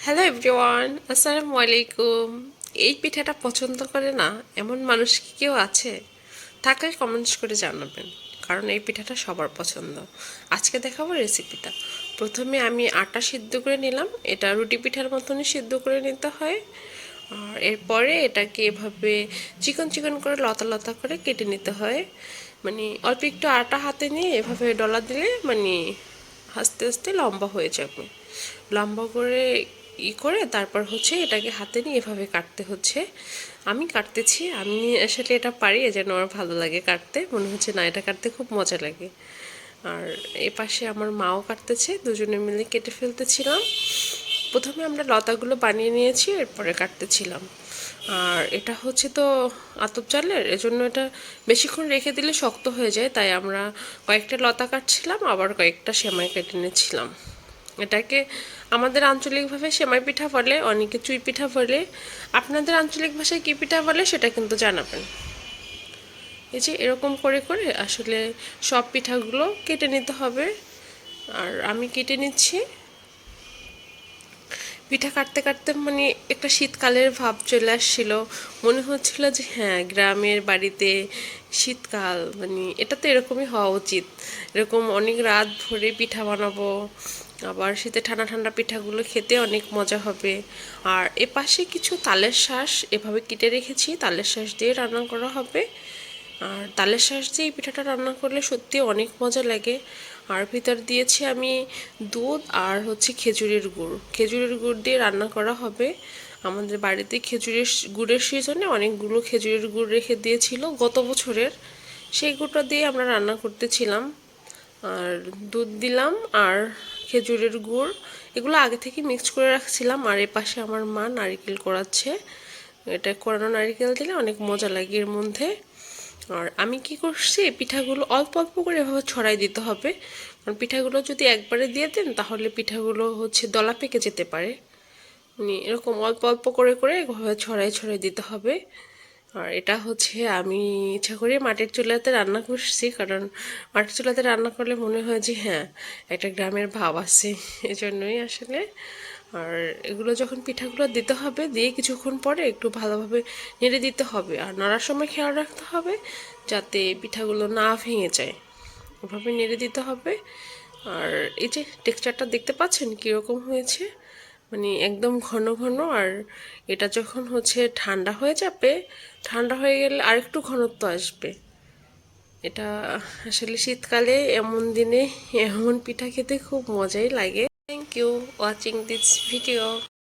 Hello everyone, আসসালামু আলাইকুম। এই পিঠাটা পছন্দ করে না এমন মানুষ কি কেউ আছে? থাকলে কমেন্টস করে জানাবেন, কারণ এই পিঠাটা সবার পছন্দ। আজকে দেখাবো রেসিপিটা। প্রথমে আমি আটা সিদ্ধ করে নিলাম। এটা রুটি পিঠার মতনই সিদ্ধ করে নিতে হয়। আর এরপরে এটাকে এভাবে চিকন চিকন করে লতা লতা করে কেটে নিতে হয়। মানে অল্প একটু আটা হাতে নিয়ে এভাবে ডলা দিলে মানে আস্তে আস্তে লম্বা হয়ে যাবে। লম্বা করে করে তারপর হচ্ছে এটাকে হাতে নিয়ে এভাবে কাটতে হচ্ছে। আমি কাটতেছি, আমি আসলে এটা পারি, এজন্য আমার ভালো লাগে কাটতে। মনে হচ্ছে না, এটা কাটতে খুব মজা লাগে। আর এ পাশে আমার মাও কাটতেছে, দুজনে মিলে কেটে ফেলতেছিলাম। প্রথমে আমরা লতাগুলো বানিয়ে নিয়েছি, এরপরে কাটতেছিলাম। আর এটা হচ্ছে তো আতপ চালের, এজন্য এটা বেশিক্ষণ রেখে দিলে শক্ত হয়ে যায়, তাই আমরা কয়েকটা লতা কাটছিলাম, আবার কয়েকটা সেমাই কেটে নিচ্ছিলাম। এটাকে আমাদের আঞ্চলিকভাবে সেমাই পিঠা বলে, অনেকে চুই পিঠা বলে। আপনাদের আঞ্চলিক ভাষায় কী পিঠা বলে সেটা কিন্তু জানাবেন। এই যে এরকম করে করে আসলে সব পিঠাগুলো কেটে নিতে হবে। আর আমি কেটে নিচ্ছি। পিঠা কাটতে কাটতে মানে একটা শীতকালের ভাব চলে আসছিল। মনে হচ্ছিল যে হ্যাঁ, গ্রামের বাড়িতে শীতকাল, মানে এটা তো এরকমই হওয়া উচিত। এরকম অনেক রাত ভরে পিঠা বানাবো, আবার শীতে ঠান্ডা ঠান্ডা পিঠাগুলো খেতে অনেক মজা হবে। আর এপাশে কিছু তালের শাঁস এভাবে কেটে রেখেছি, তালের শাঁস দিয়ে রান্না করা হবে। আর তালের শাঁস দিয়ে এই পিঠাটা রান্না করলে সত্যি অনেক মজা লাগে। আর ভিতর দিয়েছি আমি দুধ আর হচ্ছে খেজুরের গুড়। খেজুরের গুড় দিয়ে রান্না করা হবে। আমাদের বাড়িতে খেজুরের গুড়ের সিজনে অনেকগুলো খেজুরের গুড় রেখে দিয়েছিল গত বছরের, সেই গুড়টা দিয়ে আমরা রান্না করতেছিলাম। আর দুধ দিলাম আর খেজুরের গুড়, এগুলো আগে থেকে মিক্সড করে রাখছিলাম। আর এপাশে আমার মা নারকেল কোড়াচ্ছে। এটা কোড়ানো নারকেল দিলে অনেক মজা লাগে এর মধ্যে। আর আমি কি করছি, পিঠাগুলো অল্প অল্প করে এভাবে ছড়াই দিতে হবে, কারণ পিঠাগুলো যদি একবারে দিয়ে দেন তাহলে পিঠাগুলো হচ্ছে দলা পেকে যেতে পারে। মানে এরকম অল্প অল্প করে করে এভাবে ছড়াই ছড়াই দিতে হবে। আর এটা হচ্ছে আমি ইচ্ছা করে মাটির চুলাতে রান্না করছি, কারণ মাটির চুলাতে রান্না করলে মনে হয় যে হ্যাঁ, একটা গ্রামের ভাব আছে, এজন্যই আসলে। আর এগুলো যখন পিঠাগুলো দিতে হবে, দিয়ে কিছুক্ষণ পরে একটু ভালোভাবে নেড়ে দিতে হবে। আর নাড়ার সময় খেয়াল রাখতে হবে যাতে পিঠাগুলো না ভেঙে যায়, ওভাবে নেড়ে দিতে হবে। আর এই যে টেক্সচারটা দেখতে পাচ্ছেন কীরকম হয়েছে, মানে একদম ঘন ঘন। আর এটা যখন হচ্ছে ঠান্ডা হয়ে যাবে, ঠান্ডা হয়ে গেলে আরেকটু ঘনত্ব আসবে। এটা আসলে শীতকালে এমন দিনে এমন পিঠা খেতে খুব মজাই লাগে। Thank you watching this video.